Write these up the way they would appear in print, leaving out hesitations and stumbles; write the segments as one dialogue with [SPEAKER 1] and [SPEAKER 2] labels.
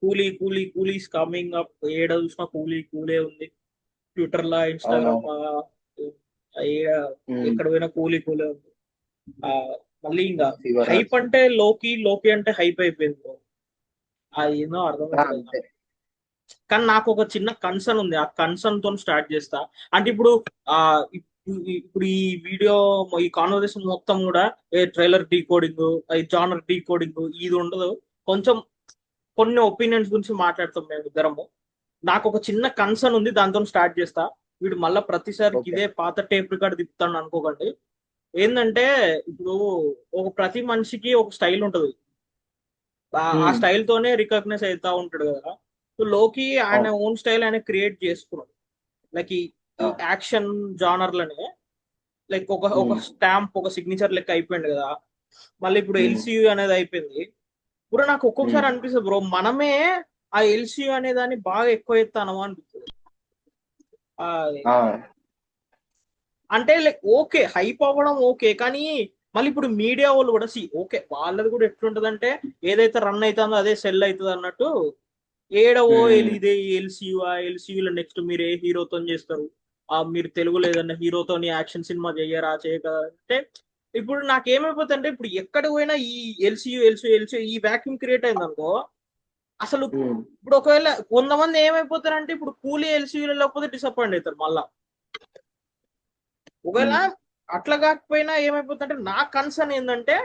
[SPEAKER 1] కూలీ కూలీ coolies coming up, ఏడ చూసినా కూలీ కూలే ఉంది. ట్విట్టర్ లా, ఇన్స్టాగ్రామ్,
[SPEAKER 2] అవునవును.
[SPEAKER 1] ఎక్కడ పోయినా కూలీ కూలే ఉంది. ఆ, మళ్ళీ ఇంకా
[SPEAKER 2] ఫీవర్
[SPEAKER 1] హైప్
[SPEAKER 2] నడుస్తుంది.
[SPEAKER 1] అంటే లోకి, లోకి అంటే హైప్ అయిపోయింది bro. అది ఏందో అర్థమవుతలేదు
[SPEAKER 2] అంతే.
[SPEAKER 1] నాకు. కానీ నాకు ఒక చిన్న కన్సర్న్ ఉంది, ఆ కన్సర్న్ తో స్టార్ట్ చేస్తా. అంటే ఇప్పుడు ఆ ఇప్పుడు ఈ వీడియో, ఈ కాన్వర్సేషన్ మొత్తం కూడా ఏ ట్రైలర్ డీకోడింగ్, ఈ జానర్ డీకోడింగ్ ఇది ఉండదు. కొంచెం కొన్ని ఒపీనియన్స్ గురించి మాట్లాడతాం మేము ఇద్దరము. నాకు ఒక చిన్న కన్సర్న్ ఉంది, దాంతో స్టార్ట్ చేస్తా. వీడు మళ్ళీ ప్రతిసారి
[SPEAKER 2] ఓకే.
[SPEAKER 1] ఇదే పాత టేప్ రికార్డ్ తిప్పుతాను అనుకోకండి. ఏంటంటే ఇప్పుడు ఒక ప్రతి మనిషికి ఒక స్టైల్ ఉంటది. ఆ
[SPEAKER 2] ఉమ్,
[SPEAKER 1] స్టైల్ తోనే రికగ్నైజ్ అవుతా ఉంటాడు కదా. సో లోకి ఆయన
[SPEAKER 2] అవును.
[SPEAKER 1] ఓన్ స్టైల్ ఆయన క్రియేట్ చేసుకున్నాడు. లైక్ ఈ ఈ
[SPEAKER 2] అవును.
[SPEAKER 1] యాక్షన్ జానర్లనే లైక్ ఒక
[SPEAKER 2] ఉమ్,
[SPEAKER 1] స్టాంప్, ఒక సిగ్నేచర్ లెక్క అయిపోయింది కదా. మళ్ళీ ఇప్పుడు
[SPEAKER 2] ఉమ్,
[SPEAKER 1] ఎల్సియు అనేది అయిపోయింది. బ్రో నాకు ఒక్కొక్కసారి
[SPEAKER 2] ఉమ్.
[SPEAKER 1] అనిపిస్తుంది బ్రో, మనమే ఆ ఎల్సియు అనే దాన్ని బాగా ఎక్కువ ఎత్తాను అనిపిస్తుంది. ఆ,
[SPEAKER 2] ఆ,
[SPEAKER 1] అంటే లైక్ ఓకే హైప్ అవ్వడం ఓకే, కానీ మళ్ళీ ఇప్పుడు మీడియా వాళ్ళు కూడా ఓకే వాళ్ళది కూడా ఎట్లుంటదంటే ఏదైతే రన్ అవుతుందో అదే సెల్ అవుతుంది అన్నట్టు. ఏడవో
[SPEAKER 2] ఉమ్,
[SPEAKER 1] ఇదే ఎల్సియు, ఆ ఎల్సియులో నెక్స్ట్ మీరు ఏ హీరోతో చేస్తారు, మీరు తెలుగులో ఏదన్నా హీరోతో యాక్షన్ సినిమా చెయ్యరా, చేయక అంటే. ఇప్పుడు నాకేమైపోతుంది అంటే ఇప్పుడు ఎక్కడ పోయినా ఈ ఎల్సియు ఎల్సియు ఎల్సియు ఈ వ్యాక్యూమ్ క్రియేట్ అయింది అనుకో. అసలు
[SPEAKER 2] ఉమ్,
[SPEAKER 1] ఇప్పుడు ఒకవేళ కొంతమంది ఏమైపోతారంటే ఇప్పుడు కూలీ ఎల్సియు లేకపోతే డిసప్పాయింట్ అవుతారు మళ్ళా. ఒకవేళ
[SPEAKER 2] ఉమ్.
[SPEAKER 1] అట్లా కాకపోయినా ఏమైపోతుందంటే నా కన్సర్న్ ఏంటంటే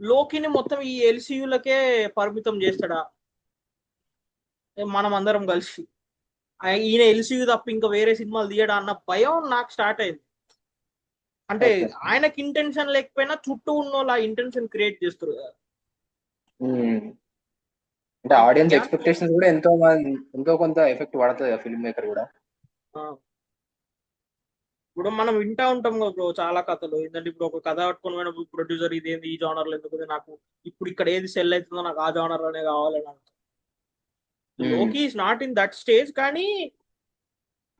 [SPEAKER 1] లోకిని మొత్తం ఈ ఎల్సియులకే పరిమితం చేస్తాడా మనం అందరం కలిసి. ఈయన ఎల్సియు తప్ప ఇంకా వేరే సినిమాలు తీయడా అన్న భయం నాకు స్టార్ట్ అయింది. అంటే
[SPEAKER 2] ఓకే.
[SPEAKER 1] ఆయనకి ఇంటెన్షన్ లేకపోయినా చుట్టూ ఉన్న వాళ్ళు ఆ ఇంటెన్షన్ క్రియేట్ చేస్తారు కదా.
[SPEAKER 2] ఉమ్. అంటే
[SPEAKER 1] నాకు
[SPEAKER 2] ఆడియన్స్
[SPEAKER 1] గ్యాప్ లేదు.
[SPEAKER 2] ఎక్స్పెక్టేషన్స్ కూడా ఎంతో కొంత ఎఫెక్ట్ పడుతుంది ఫిల్మ్ మేకర్ కూడా.
[SPEAKER 1] ఆ, ఇప్పుడు మనం వింటా ఉంటాం కదా బ్రో చాలా కథలు. ఏంటంటే ఇప్పుడు ఒక కథ పట్టుకొని పోయిన ప్రొడ్యూసర్ ఇదేంది ఈ జానర్లో ఎందుకు ఉంది, నాకు ఇప్పుడు ఇక్కడ ఏది సెల్ అవుతుందో నాకు ఆ జానర్ అనే కావాలని అంటారు.
[SPEAKER 2] ఉమ్.
[SPEAKER 1] లోకి is not in that stage, కానీ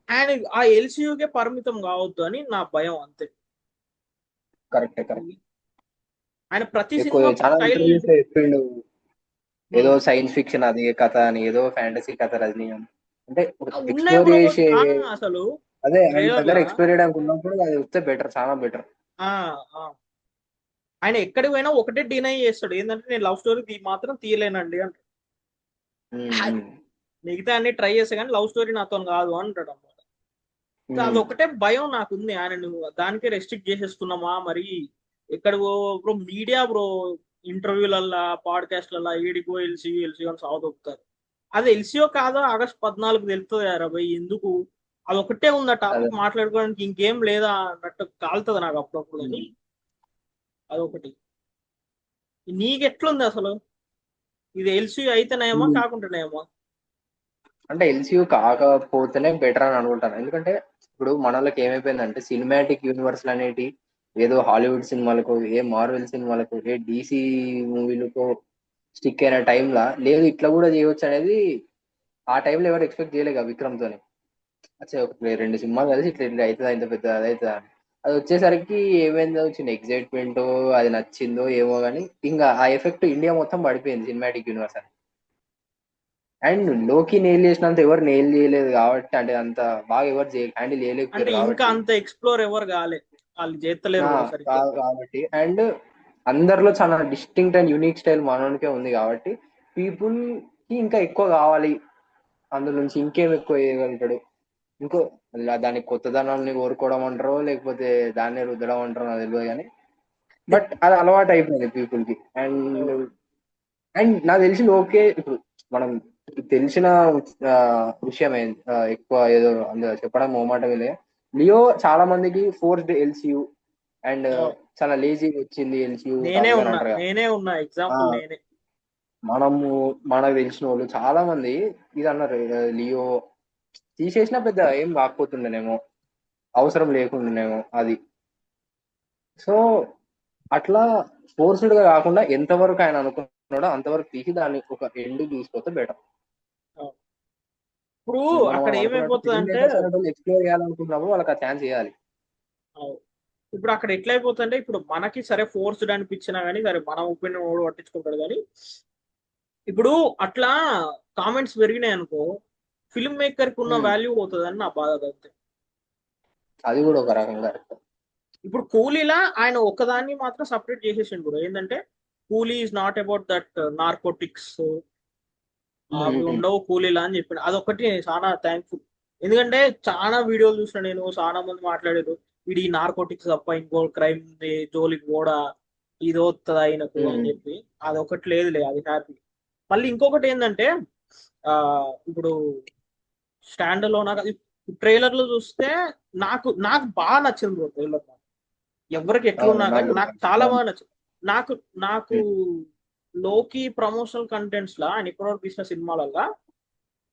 [SPEAKER 1] ఆయన ఆ ఎల్సీయూకే పరిమితం కావద్దు అని నా భయం అంతే.
[SPEAKER 2] కరెక్టే, కరెక్ట్.
[SPEAKER 1] ఆయన ప్రతి
[SPEAKER 2] ఎక్కువ
[SPEAKER 1] సినిమాకు
[SPEAKER 2] చాలా
[SPEAKER 1] స్టైల్.
[SPEAKER 2] ఇంటర్వ్యూస్ లో చెప్పిండు, ఏదో సైన్స్ ఫిక్షన్ అది కథ అని, ఏదో ఫ్యాంటసీ కథ రజనీ అని. అంటే
[SPEAKER 1] ఉన్నాయి
[SPEAKER 2] ఎక్స్ప్లోర్
[SPEAKER 1] బ్రో
[SPEAKER 2] చేసే,
[SPEAKER 1] అసలు
[SPEAKER 2] అదే ఆయన దగ్గర
[SPEAKER 1] ట్రైలర్లా.
[SPEAKER 2] ఎక్స్ప్లోర్ చేయడానికి ఉన్నప్పుడు అది వస్తే బెటర్, చాలా బెటర్.
[SPEAKER 1] ఆ, ఆ. ఆయన ఎక్కడికి పోయినా ఒకటే డినై చేస్తాడు, ఏంటంటే నేను లవ్ స్టోరీ మాత్రం తీయలేనండి అంటాడు. మిగతా అన్ని ట్రై చేస్తే కానీ లవ్ స్టోరీ నాతో కాదు అంటాడు అన్నమాట. సో అదొకటే భయం నాకుంది, ఆయన నువ్వు దానికే రెస్ట్రిక్ట్ చేసేస్తున్నామా మరి. ఎక్కడ బ్రో మీడియా బ్రో, ఇంటర్వ్యూలల్లా పాడ్కాస్ట్లల్లా ఏడికో ఎల్సీ ఎల్సీ అని సాగుతారు. అది ఎల్సీఓ కాదో ఆగస్ట్ 14 తెలుస్తుంది కదా భయ్, ఎందుకు అదొకటే ఉంది ఆ
[SPEAKER 2] అదే.
[SPEAKER 1] టాపిక్ మాట్లాడుకోవడానికి, ఇంకేం లేదా అన్నట్టు కాలుతుంది నాకు అప్పుడప్పుడు. అని అదొకటి. నీకెట్లుంది అసలు, ఇది ఎల్సీ అయితేనేమో కాకుండానేమో.
[SPEAKER 2] అంటే ఎల్సీయూ కాకపోతేనే బెటర్ అని అనుకుంటాను. ఎందుకంటే ఇప్పుడు మనలోకి ఏమైపోయిందంటే సినిమాటిక్ యూనివర్స్ అనేటి ఏదో హాలీవుడ్ సినిమాలకు, ఏ మార్వెల్ సినిమాలకు, ఏ డీసీ మూవీలకు స్టిక్ అయిన టైంలో లేదు, ఇట్లా కూడా చేయవచ్చు అనేది ఆ టైంలో ఎవరు ఎక్స్పెక్ట్ చేయలేక విక్రమ్తోని. అచ్చా ఒక రెండు సినిమాలు కలిసి ఇట్లా ఇట్లా అవుతుందా, ఇంత పెద్ద అది అవుతుందా అని. అది వచ్చేసరికి ఏమైందో వచ్చిన ఎగ్జైట్మెంట్, అది నచ్చిందో ఏమో కానీ ఇంకా ఆ ఎఫెక్ట్ ఇండియా మొత్తం పడిపోయింది సినిమాటిక్ యూనివర్స్ అని. అండ్ లోకి నెయిల్ చేసినంత ఎవరు నెయిల్ చేయలేదు కాబట్టి, అంటే అంత బాగా ఎవరు హ్యాండిల్
[SPEAKER 1] అంటే
[SPEAKER 2] చేయలేకపోయారు
[SPEAKER 1] ఇంకా
[SPEAKER 2] కాబట్టి.
[SPEAKER 1] అంత ఎక్స్ప్లోర్ ఎవరు కాలే, వాళ్ళు చేస్తలేరు కూడా సరిగ్గా.
[SPEAKER 2] కాబట్టి అండ్ అందరిలో చాలా డిస్టింక్ట్ అండ్ యూనిక్ స్టైల్ మనోనికే ఉంది కాబట్టి పీపుల్ కి ఇంకా ఎక్కువ కావాలి, అందులో నుంచి ఇంకేం ఎక్కువ చేయగలుగుతాడు, ఇంకో దానికి కొత్తదనాన్ని కోరుకోవడం అంటారో లేకపోతే దాన్నే రుద్దడం అంటారో నాకు తెలియదు కానీ, బట్ అది అలవాటు అయిపోయింది పీపుల్ కి. అండ్ అండ్ నాకు తెలిసి ఓకే, ఇప్పుడు మనం తెలిసిన ఆ, విషయమే, ఎక్కువ ఏదో అందులో చెప్పడం మొహమాట వెళ్ళే, లియో చాలా మందికి ఫోర్స్డ్ ఎల్సియు అండ్ చాలా లేజీ వచ్చింది ఎల్సియు
[SPEAKER 1] నేనే
[SPEAKER 2] అది అని
[SPEAKER 1] ఉన్నా,
[SPEAKER 2] అంటారు కదా.
[SPEAKER 1] నేనే ఉన్నా
[SPEAKER 2] ఆ,
[SPEAKER 1] ఎగ్జాంపుల్ నేనే.
[SPEAKER 2] మనము మనకు తెలిసిన వాళ్ళు చాలా మంది ఇది అన్నారు, లియో తీసేసినా పెద్ద ఏం కాకపోతుండేనేమో, అవసరం లేకుండానేమో అది. సో అట్లా ఫోర్స్డ్ గా కాకుండా ఎంతవరకు ఆయన అనుకున్నాడో అంతవరకు తీసి దాన్ని ఒక ఎండ్ తీసుకొస్తే బెటర్.
[SPEAKER 1] ఇప్పుడు
[SPEAKER 2] మనం
[SPEAKER 1] అక్కడ
[SPEAKER 2] మనం అనుకున్నట్టు
[SPEAKER 1] ఏమైపోతుంది
[SPEAKER 2] ఫిల్మ్
[SPEAKER 1] అంటే,
[SPEAKER 2] మేకర్స్ అనేటువంటి ఎక్స్ప్లోర్ చేయాలనుకున్నప్పుడు వాళ్ళకి ఆ ఛాన్స్ ఇవ్వాలి.
[SPEAKER 1] ఇప్పుడు అక్కడ ఎట్లా అయిపోతుందంటే ఇప్పుడు మనకి సరే ఫోర్స్డ్ అనిపించినా కానీ సరే మన ఒపీనియన్ ఓడు పట్టించుకుంటాడు కానీ ఇప్పుడు అట్లా కామెంట్స్ పెరిగినాయి అనుకో, ఫిల్మ్ మేకర్ కి ఉన్న
[SPEAKER 2] ఉమ్,
[SPEAKER 1] వాల్యూ పోతుందని నా బాధ అంతే.
[SPEAKER 2] అది కూడా ఒక రకంగా.
[SPEAKER 1] ఇప్పుడు కూలీలా ఆయన ఒకదాన్ని మాత్రం సపరేట్ చేసేసిండు బ్రో, ఏంటంటే Coolie is not about that narcotics,
[SPEAKER 2] um,
[SPEAKER 1] అవి
[SPEAKER 2] ఉమ్,
[SPEAKER 1] ఉండవు కూలీలా అని చెప్పాడు. అదొకటి నేను చాలా థ్యాంక్ఫుల్. ఎందుకంటే చాలా వీడియోలు చూసిన నేను, చాలా మంది మాట్లాడారు వీడి నార్కోటిక్స్ తప్ప ఇంకో క్రైమ్ జోలికి కూడా ఇది వస్తుంది ఆయనకు అని
[SPEAKER 2] ఉమ్,
[SPEAKER 1] చెప్పి. అదొకటి లేదులే, అది హ్యాపీ. మళ్ళీ ఇంకొకటి ఏంటంటే ఆ ఇప్పుడు స్టాండ్ లో నాకు ట్రైలర్ లో చూస్తే నాకు నాకు బాగా నచ్చింది బ్రో ట్రైలర్. ఎవరికి
[SPEAKER 2] అవును
[SPEAKER 1] ఎట్లున్నా
[SPEAKER 2] నాకు
[SPEAKER 1] కానీ
[SPEAKER 2] కూడా
[SPEAKER 1] నాకు చాలా బాగా నచ్చింది. నాకు నాకు
[SPEAKER 2] ఉమ్,
[SPEAKER 1] లోకి ప్రమోషనల్ కంటెంట్స్ లా ఆయన ఇప్పటివరకు తీసిన సినిమాలల్లో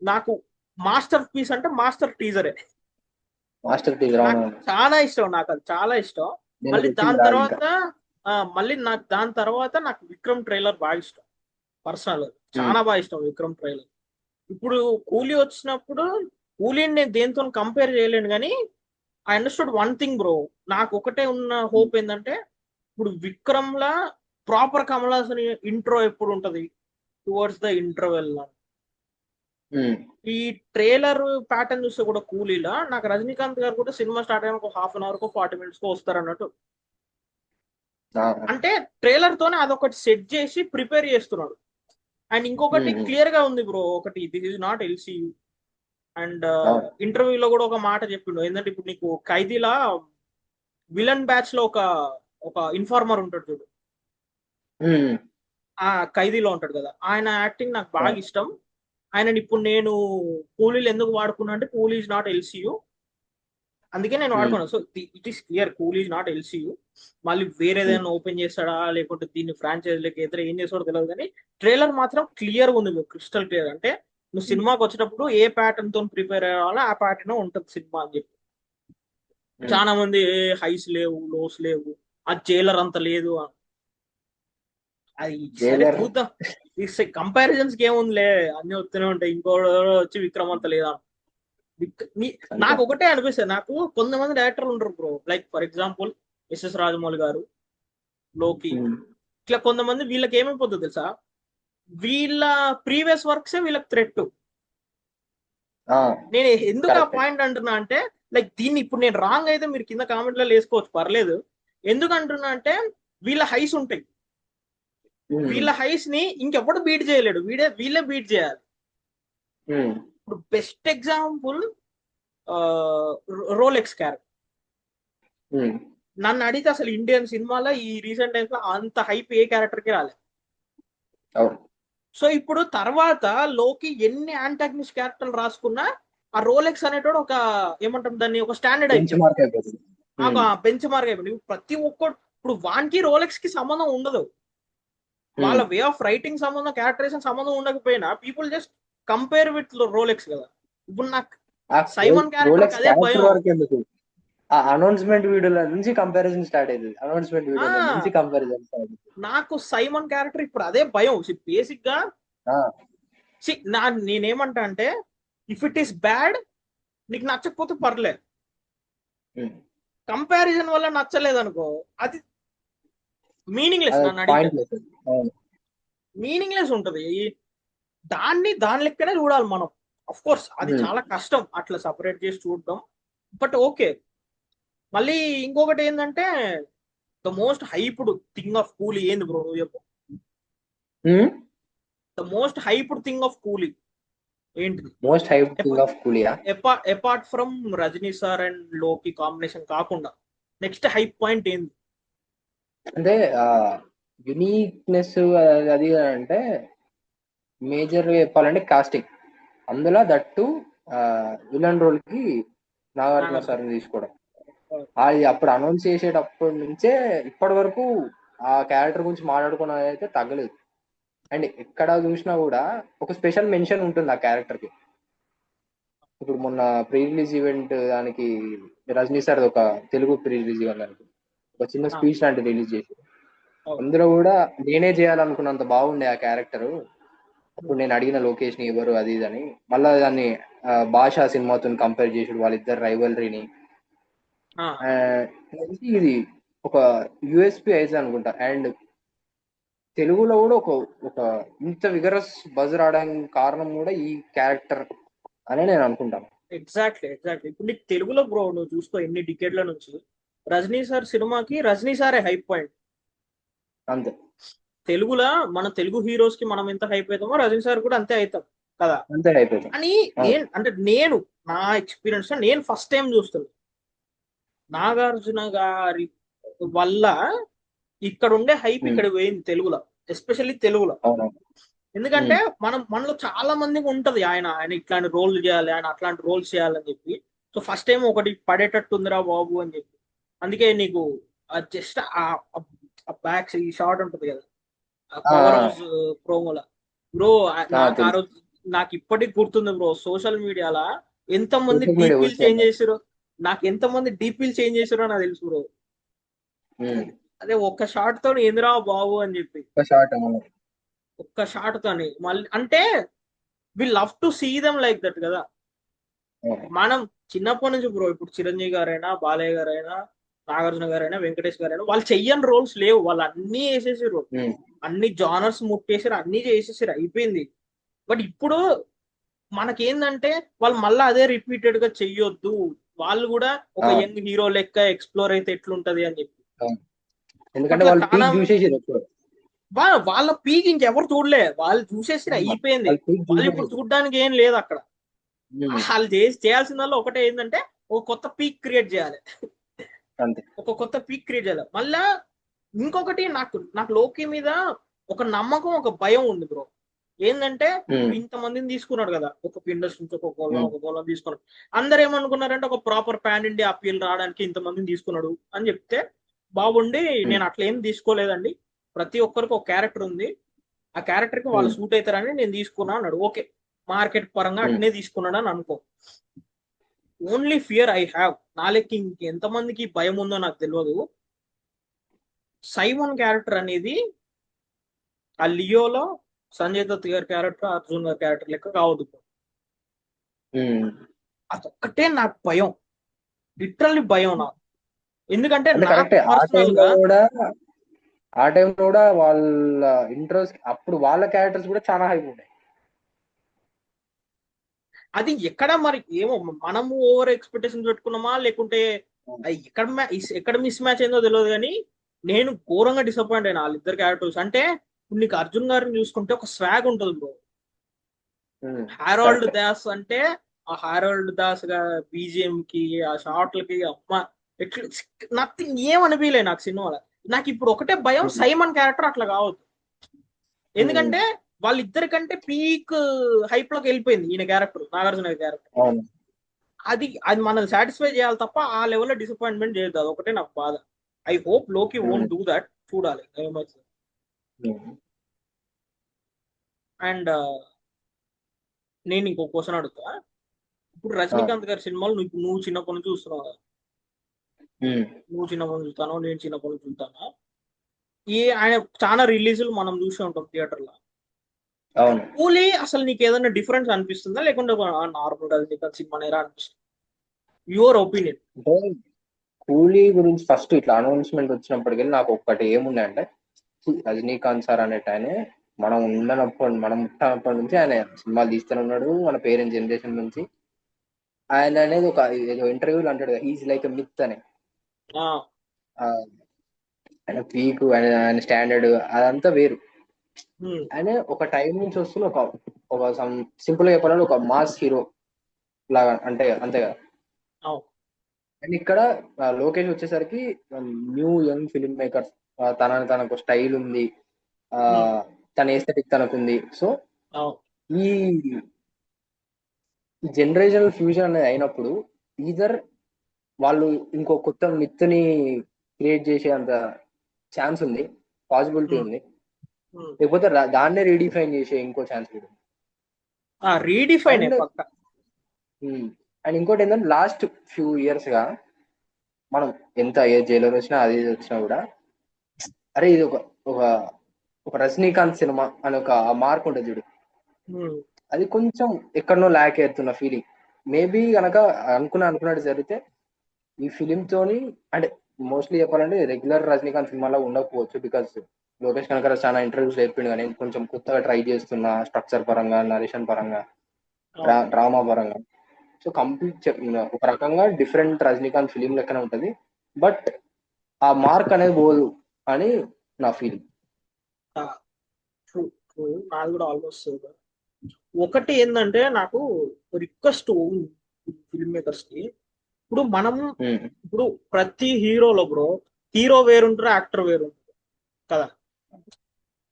[SPEAKER 1] నాకు మాస్టర్ పీస్ అంటే మాస్టర్ టీజరే.
[SPEAKER 2] Master teacher.
[SPEAKER 1] నాకు
[SPEAKER 2] అవునవును.
[SPEAKER 1] చాలా ఇష్టం, నాకు అది చాలా ఇష్టం.
[SPEAKER 2] నేను
[SPEAKER 1] మళ్ళీ
[SPEAKER 2] వచ్చింది
[SPEAKER 1] దాని
[SPEAKER 2] రాదు ఇంకా.
[SPEAKER 1] తర్వాత నాకు విక్రమ్ ట్రైలర్ బాగా ఇష్టం పర్సనల్.
[SPEAKER 2] ఉమ్,
[SPEAKER 1] చాలా బాగా ఇష్టం విక్రమ్ ట్రైలర్. ఇప్పుడు కూలీ వచ్చినప్పుడు కూలీని నేను దేంతో కంపేర్ చేయలేను కానీ I understood one thing bro. నాకు ఒకటే ఉన్న
[SPEAKER 2] ఉమ్,
[SPEAKER 1] హోప్ ఏంటంటే ఇప్పుడు విక్రమ్ లా ప్రాపర్ కమల్ హాసన్ ఇంట్రో ఎప్పుడు ఉంటది, టువర్డ్స్ ద ఇంటర్వెల్.
[SPEAKER 2] ఉమ్,
[SPEAKER 1] ఈ ట్రైలర్ ప్యాటర్న్ చూస్తే కూడా కూలీలా నాకు రజనీకాంత్ గారు కూడా సినిమా స్టార్ట్ అయిన ఒక హాఫ్ అన్ అవర్ కో 40 minutes కో వస్తారు అన్నట్టు.
[SPEAKER 2] ఆ,
[SPEAKER 1] అంటే ట్రైలర్ తోనే అదొకటి సెట్ చేసి ప్రిపేర్ చేస్తున్నాడు. అండ్ ఇంకొకటి
[SPEAKER 2] ఉమ్, ఉమ్,
[SPEAKER 1] క్లియర్ గా ఉంది బ్రో, ఒకటి this is not LCU. And
[SPEAKER 2] అవును.
[SPEAKER 1] ఇంటర్వ్యూలో కూడా ఒక మాట చెప్పిండు, ఏంటంటే ఇప్పుడు నీకు ఖైదీలా విలన్ బ్యాచ్ లో ఒక ఒక ఇన్ఫార్మర్ ఉంటాడు చూడు,
[SPEAKER 2] ఉమ్,
[SPEAKER 1] ఆ ఖైదీలో ఉంటాడు కదా, ఆయన యాక్టింగ్ నాకు బాగా
[SPEAKER 2] అవును.
[SPEAKER 1] ఇష్టం. ఆయన ఇప్పుడు నేను కూలీలు ఎందుకు వాడుకున్నా అంటే కూలీ ఇస్ నాట్ ఎల్సీయూ, అందుకే నేను
[SPEAKER 2] ఉమ్,
[SPEAKER 1] వాడుకున్నాను. So it is clear Coolie is not LCU. మళ్ళీ వేరే
[SPEAKER 2] ఉమ్,
[SPEAKER 1] ఏదైనా ఓపెన్ చేస్తాడా లేకుంటే దీన్ని ఫ్రాంచైజ్ లెక్క ఇతర ఏం చేస్తాడో తెలియదు కానీ ట్రైలర్ మాత్రం క్లియర్ ఉంది, క్రిస్టల్ క్లియర్. అంటే నువ్వు
[SPEAKER 2] ఉమ్,
[SPEAKER 1] సినిమాకి వచ్చేటప్పుడు ఏ ప్యాటర్న్ తో ప్రిపేర్ అవ్వాలో ఆ ప్యాటర్న్ ఉంటుంది సినిమా అని చెప్పి.
[SPEAKER 2] ఉమ్,
[SPEAKER 1] చాలా మంది ఏ హైస్ లేవు లోస్ లేవు, ఆ జైలర్ అంత లేదు అది. సరే
[SPEAKER 2] జైలర్.
[SPEAKER 1] చూద్దాం. ఈ కంపారిజన్స్ కి ఏముందిలే, అన్ని వస్తూనే ఉంటాయి. ఇంకో వచ్చి విక్రమ్ అంత లేదా.
[SPEAKER 2] అంతే.
[SPEAKER 1] నాకు ఒకటే అనిపిస్తుంది, నాకు కొంతమంది డైరెక్టర్లు ఉంటారు bro, like for example SS Rajamouli గారు, లోకి.
[SPEAKER 2] ఉమ్,
[SPEAKER 1] ఇట్లా కొంతమంది వీళ్ళకి ఏమైపోతుంది తెలుసా, వీళ్ళ ప్రీవియస్ వర్క్సే వీళ్ళకి థ్రెట్.
[SPEAKER 2] ఆ,
[SPEAKER 1] నేను ఎందుకు ఆ
[SPEAKER 2] కరెక్ట్.
[SPEAKER 1] పాయింట్ అంటున్నా అంటే, లైక్ దీన్ని ఇప్పుడు నేను రాంగ్ అయితే మీరు కింద కామెంట్లో వేసుకోవచ్చు, పర్లేదు. ఎందుకు అంటున్నా అంటే వీళ్ళ హైస్ ఉంటాయి,
[SPEAKER 2] ఉమ్,
[SPEAKER 1] వీళ్ళ హైస్ ని ఇంకెప్పుడు బీట్ చేయలేడు, వీళ్ళే బీట్ చేయాలి.
[SPEAKER 2] ఉమ్,
[SPEAKER 1] ఇప్పుడు బెస్ట్ ఎగ్జాంపుల్ రోలెక్స్ క్యారెక్టర్.
[SPEAKER 2] ఉమ్,
[SPEAKER 1] నన్ను అడిగితే అసలు ఇండియన్ సినిమాలో ఈ రీసెంట్ టైమ్స్ లో అంత హైప్ ఏ క్యారెక్టర్ కి రాలేదు.
[SPEAKER 2] అవును.
[SPEAKER 1] సో ఇప్పుడు తర్వాత లోకి ఎన్ని యాంటాగనిస్ట్ క్యారెక్టర్లు రాసుకున్నా ఆ రోలెక్స్ అనేటోడు ఒక ఏమంటాం దాన్ని, ఒక స్టాండర్డ్
[SPEAKER 2] బెంచ్
[SPEAKER 1] అయిపోయాడు,
[SPEAKER 2] మార్క్ అయిపోతుంది.
[SPEAKER 1] ఒక
[SPEAKER 2] ఉమ్,
[SPEAKER 1] బెంచ్ మార్క్ అయిపోయింది. ప్రతి ఒక్కడు ఇప్పుడు వానికి రోలెక్స్ కి సంబంధం ఉండదు, వాళ్ళ
[SPEAKER 2] ఉమ్.
[SPEAKER 1] వే ఆఫ్ రైటింగ్ సంబంధం, క్యారెక్టరైజేషన్ సంబంధం ఉండకపోయినా people just compare with Rolex కదా. ఇప్పుడు నాకు
[SPEAKER 2] ఆ
[SPEAKER 1] సైమన్ క్యారెక్టర్
[SPEAKER 2] రోలెక్స్
[SPEAKER 1] అదే
[SPEAKER 2] క్యారెక్టర్
[SPEAKER 1] భయం.
[SPEAKER 2] వరకు ఎందుకు, ఆ అనౌన్స్మెంట్ వీడియోల నుంచి కంపారిజన్ స్టార్ట్ అయింది. అనౌన్స్మెంట్
[SPEAKER 1] ఆ
[SPEAKER 2] వీడియోల నుంచి కంపారిజన్ స్టార్ట్ అయింది.
[SPEAKER 1] నాకు సైమన్ క్యారెక్టర్ ఇప్పుడు అదే భయం బేసిక్ గా.
[SPEAKER 2] ఆ,
[SPEAKER 1] నేనేమంటా అంటే ఇఫ్ ఇట్ ఈస్ బ్యాడ్, నీకు నచ్చకపోతే పర్లే,
[SPEAKER 2] ఉమ్.
[SPEAKER 1] కంపారిజన్ వల్ల నచ్చలేదు అనుకో, అది మీనింగ్లెస్.
[SPEAKER 2] అది
[SPEAKER 1] నన్ను అడిగితే
[SPEAKER 2] పాయింట్ లేదు. అవును.
[SPEAKER 1] మీనింగ్లెస్ ఉంటది. దాని లెక్కనే చూడాలి మనం. అఫ్ కోర్స్ అది
[SPEAKER 2] ఉమ్.
[SPEAKER 1] చాలా కష్టం అట్లా సపరేట్ చేసి చూడడం, బట్ ఓకే. మళ్ళీ ఇంకొకటి ఏంటంటే the most hyped thing of Coolie ఏంది బ్రో, నువ్వు చెప్పు.
[SPEAKER 2] Um.
[SPEAKER 1] The most hyped thing of Coolie ఏంటిది?
[SPEAKER 2] మోస్ట్ హైప్ థింగ్ ఆఫ్ కూలియా.
[SPEAKER 1] Apart from Rajini sir and Loki combination కాకుండా నెక్స్ట్ హైప్ పాయింట్ ఏంది?
[SPEAKER 2] అంటే యునీక్నెస్ అది అంటే మేజర్ చెప్పాలంటే కాస్టింగ్. అందులో దట్టు విలన్ రోల్ కి నాగార్జున
[SPEAKER 1] నాగార్జున.
[SPEAKER 2] సార్ని తీసుకోవడం. అది అప్పుడు అనౌన్స్ చేసేటప్పటి నుంచే ఇప్పటి వరకు ఆ క్యారెక్టర్ గురించి మాట్లాడుకున్నది అయితే తగ్గలేదు. అండ్ ఎక్కడ చూసినా కూడా ఒక స్పెషల్ మెన్షన్ ఉంటుంది ఆ క్యారెక్టర్ కి. ఇప్పుడు మొన్న ప్రీ రిలీజ్ ఈవెంట్ దానికి రజనీ సార్ ఒక తెలుగు ప్రీ రిలీజ్ ఈవెంట్ దానికి ఒక చిన్న
[SPEAKER 1] ఆ,
[SPEAKER 2] స్పీచ్ లాంటిది రిలీజ్ చేసి,
[SPEAKER 1] అవును.
[SPEAKER 2] అందులో కూడా నేనే చేయాలనుకున్నంత బాగుండే ఆ క్యారెక్టర్. అప్పుడు నేను అడిగిన లొకేషన్ ఎవరు అది ఇది అని, మళ్ళా దాన్ని భాషా సినిమాతో కంపేర్ చేసాడు వాళ్ళిద్దరు రైవలరీని.
[SPEAKER 1] ఆ,
[SPEAKER 2] ఇది ఒక యుఎస్పి అయితే అనుకుంటా. అండ్ తెలుగులో కూడా ఒక ఇంత విగరస్ బజ్ రావడానికి కారణం కూడా ఈ క్యారెక్టర్ అని నేను అనుకుంటాను.
[SPEAKER 1] ఎగ్జాక్ట్లీ ఇప్పుడు నీకు తెలుగులో బ్రో నువ్వు చూసుకో ఎన్ని డికేడ్ల నుంచి రజనీ సార్ సినిమాకి రజనీ సారే హైప్ పాయింట్.
[SPEAKER 2] అంతే
[SPEAKER 1] తెలుగులో మన తెలుగు హీరోస్ కి మనం ఎంత హైప్ అవుతామో రజనీ సార్ కూడా అంతే అవుతాం కదా
[SPEAKER 2] అంతే అయిపోయింది.
[SPEAKER 1] అని నేను నా ఎక్స్పీరియన్స్ నేను ఫస్ట్ టైం చూస్తున్నాను నాగార్జున గారి వల్ల ఇక్కడ ఉండే హైప్ ఇక్కడ పోయింది తెలుగులో, ఎస్పెషల్లీ తెలుగులో. ఎందుకంటే మనలో చాలా మందికి ఉంటది ఆయన ఇట్లాంటి రోల్ చేయాలి, ఆయన అట్లాంటి రోల్స్ చేయాలని చెప్పి. సో ఫస్ట్ టైం ఒకటి పడేటట్టు ఉందిరా బాబు అని చెప్పి, అందుకే నీకు జస్ట్ బ్యాక్ ఈ షార్ట్ ఉంటది కదా పవర్ హౌస్ ప్రోమోలా బ్రో, నాకు ఆ రోజు నాకు ఇప్పటికి గుర్తుంది బ్రో. సోషల్ మీడియాలో ఎంతమంది డీపీలు చేంజ్ చేసారో, నాకు ఎంతమంది డీపీలు చేంజ్ చేసారో నాకు తెలుసు బ్రో. అదే ఒక్క షార్ట్ తో ఏందిరా బాబు అని చెప్పి, ఒక్క షార్ట్ తోని మళ్ళీ అంటే we love to see them like that కదా. మనం చిన్నప్పటి నుంచి బ్రో, ఇప్పుడు చిరంజీవి గారైనా, బాలయ్య గారైనా, నాగార్జున గారైనా, వెంకటేష్ గారైనా, వాళ్ళు చెయ్యని రోల్స్ లేవు, వాళ్ళు అన్ని వేసేసారు, అన్ని జానర్స్ ముట్టేసారు, అన్ని చేసేసారు, అయిపోయింది. బట్ ఇప్పుడు మనకేందంటే వాళ్ళు మళ్ళీ అదే రిపీటెడ్ గా చెయ్యొద్దు, వాళ్ళు కూడా ఒక యంగ్ హీరో లెక్క ఎక్స్ప్లోర్ అయితే ఎట్లుంటది అని చెప్పి.
[SPEAKER 2] ఎందుకంటే
[SPEAKER 1] వాళ్ళ పీక్ ఇంకెవరు చూడలే, వాళ్ళు చూసేసి అయిపోయింది. వాళ్ళు ఇప్పుడు చూడడానికి ఏం లేదు అక్కడ. వాళ్ళు చేయాల్సిందల్లా ఒకటే ఏంటంటే ఒక కొత్త పీక్ క్రియేట్ చేయాలి, ఒక కొత్త పీక్ క్రియేట్ చేయాలి. మళ్ళా ఇంకొకటి నాకు లోకి మీద ఒక నమ్మకం, ఒక భయం ఉంది బ్రో. ఏంటంటే ఇంతమందిని తీసుకున్నాడు కదా, ఒక ఇండస్ట్రీ నుంచి ఒక గోళం తీసుకున్నాడు. అందరు ఏమనుకున్నారంటే ఒక ప్రాపర్ పాన్ ఇండియా అప్పీల్ రావడానికి ఇంతమందిని తీసుకున్నాడు అని చెప్తే బాగుండి, నేను అట్లా ఏం తీసుకోలేదండి, ప్రతి ఒక్కరికి ఒక క్యారెక్టర్ ఉంది, ఆ క్యారెక్టర్ కి వాళ్ళు సూట్ అవుతారని నేను తీసుకున్నా అన్నాడు. ఓకే, మార్కెట్ పరంగా అట్నే తీసుకున్నాడు అని అనుకో. ఓన్లీ ఫియర్ ఐ హ్యావ్, నా లెక్క ఇంకెంతమందికి భయం ఉందో నాకు తెలియదు. సైమన్ క్యారెక్టర్ అనేది ఆ లియోలో సంజయ్ దత్ గారి క్యారెక్టర్, అర్జున్ గారి క్యారెక్టర్ లెక్క కావద్దు. అదొక్కటే నాకు భయం, లిటరల్లీ భయం నాకు. ఎందుకంటే
[SPEAKER 2] ఆ టైంలో కూడా వాళ్ళ ఇంట్రెస్ట్, అప్పుడు వాళ్ళ క్యారెక్టర్స్ కూడా చాలా హైప్ ఉంటాయి.
[SPEAKER 1] అది ఎక్కడ మరి ఏమో మనము ఓవర్ ఎక్స్పెక్టేషన్ పెట్టుకున్నామా, లేకుంటే ఎక్కడ మిస్ మ్యాచ్ అయిందో తెలియదు, కానీ నేను ఘోరంగా డిసప్పాయింట్ అయినా వాళ్ళిద్దరు క్యారెక్టర్స్. అంటే ఇప్పుడు నీకు అర్జున్ గారిని చూసుకుంటే ఒక స్వాగ్ ఉంటుంది బ్రో. హారోల్డ్ దాస్ అంటే ఆ హారోల్డ్ దాస్ గా బీజిఎం కి, ఆ షార్ట్లకి అమ్మ ఎట్లా నథింగ్ ఏమనిపించలే నాకు సినిమాలో. నాకు ఇప్పుడు ఒకటే భయం, సైమన్ క్యారెక్టర్ అట్లా కావద్దు. ఎందుకంటే వాళ్ళిద్దరికంటే పీక్ హైప్ లోకి వెళ్ళిపోయింది ఈయన క్యారెక్టర్, నాగార్జున క్యారెక్టర్. అది మనం సాటిస్ఫై చేయాలి తప్ప ఆ లెవెల్లో డిసప్పాయింట్మెంట్ చేయొద్దు, అది ఒకటే నాకు బాధ. ఐ హోప్ లోకి వోంట్ డూ దట్, చూడాలి ఏమవుతుంది. అండ్ నేను ఇంకో క్వశ్చన్ అడుగుతా. ఇప్పుడు రజనీకాంత్ గారి సినిమాలు నువ్వు చిన్నప్పటి నుంచి చూస్తున్నావు కదా, నువ్వు చిన్నప్పటి నుంచి చూస్తాను, నేను చిన్నప్పటి నుంచి చూస్తాను. ఆయన చాలా రిలీజులు మనం చూసి ఉంటాం థియేటర్ లో. కూలీ అసలు నీకు ఏదైనా డిఫరెన్స్ అనిపిస్తుందా, లేకుంటే నార్మల్ రజనీకాంత్ సినిమా నేరా అనిపిస్తుంది? Your opinion.
[SPEAKER 2] కూలీ గురించి ఫస్ట్ ఇట్లా అనౌన్స్మెంట్ వచ్చినప్పటికీ నాకు ఒక్కటి ఏముండే అంటే, రజనీకాంత్ సార్ అనేట ఆయన మనం పుట్టినప్పటి నుంచి ఆయన సినిమాలు తీస్తూనే ఉన్నాడు, మన పేరెంట్స్ జనరేషన్ నుంచి. ఆయన అనేది ఒక ఇంటర్వ్యూలో అంటాడు కదా, ఈజ్ లైక్ ఎ మిత్ అని. ఆయన పీక్, ఆయన స్టాండర్డ్ అదంతా వేరు. ఆయన ఒక టైం నుంచి వస్తున్న ఒక సింపుల్ గా చెప్పాలంటే ఒక మాస్ హీరో లాగా, అంటే అంతే కదా. అండ్ ఇక్కడ లోకేష్ వచ్చేసరికి న్యూ యంగ్ ఫిల్మ్ మేకర్, తనకు స్టైల్ ఉంది, తన ఎస్థెటిక్ తనకుంది. సో ఈ జనరేషనల్ ఫ్యూజన్ అనేది అయినప్పుడు ఈధర్ వాళ్ళు ఇంకో కొత్త మిత్ని క్రియేట్ చేసే అంత ఛాన్స్ ఉంది, పాసిబిలిటీ ఉంది, లేకపోతే దాన్నే రీడిఫైన్ చేసే ఇంకో ఛాన్స్ కూడా. అండ్ ఇంకోటి ఏంటంటే లాస్ట్ ఫ్యూ ఇయర్స్ గా మనం ఎంత ఏ జైలర్ వచ్చినా అది వచ్చినా కూడా, అరే ఇది ఒక రజనీకాంత్ సినిమా అని ఒక మార్క్ ఉంటుంది చూడు, అది కొంచెం ఎక్కడనో ల్యాక్ అవుతున్న ఫీలింగ్. మేబీ కనుక అనుకున్నట్టు జరిగితే ఈ ఫిలిం తోని, అంటే మోస్ట్లీ చెప్పాలంటే రెగ్యులర్ రజనీకాంత్ సినిమాలో ఉండకపోవచ్చు, బికాస్ లోకేష్ కనకరాజ్ చాలా ఇంటర్వ్యూస్ చెప్పిండు కానీ కొంచెం కొత్తగా ట్రై చేస్తున్నా స్ట్రక్చర్ పరంగా, నరేషన్ పరంగా,
[SPEAKER 1] అవును.
[SPEAKER 2] డ్రామా పరంగా. సో కంప్లీట్ ఒక రకంగా డిఫరెంట్ రజనీకాంత్ ఫిలిం లెక్కనే ఉంటది. బట్ ఆ మార్క్ అనేది పోదు అని నా ఫీలింగ్.
[SPEAKER 1] ట్రూ ట్రూ, నాది కూడా ఆల్మోస్ట్. ఒకటి ఏంటంటే నాకు రిక్వెస్ట్ ఫిల్మ్ మేకర్స్ కి, ఇప్పుడు మనం ఇప్పుడు ప్రతి హీరోలో బ్రో హీరో వేరుంటారు, యాక్టర్ వేరుంటారు కదా.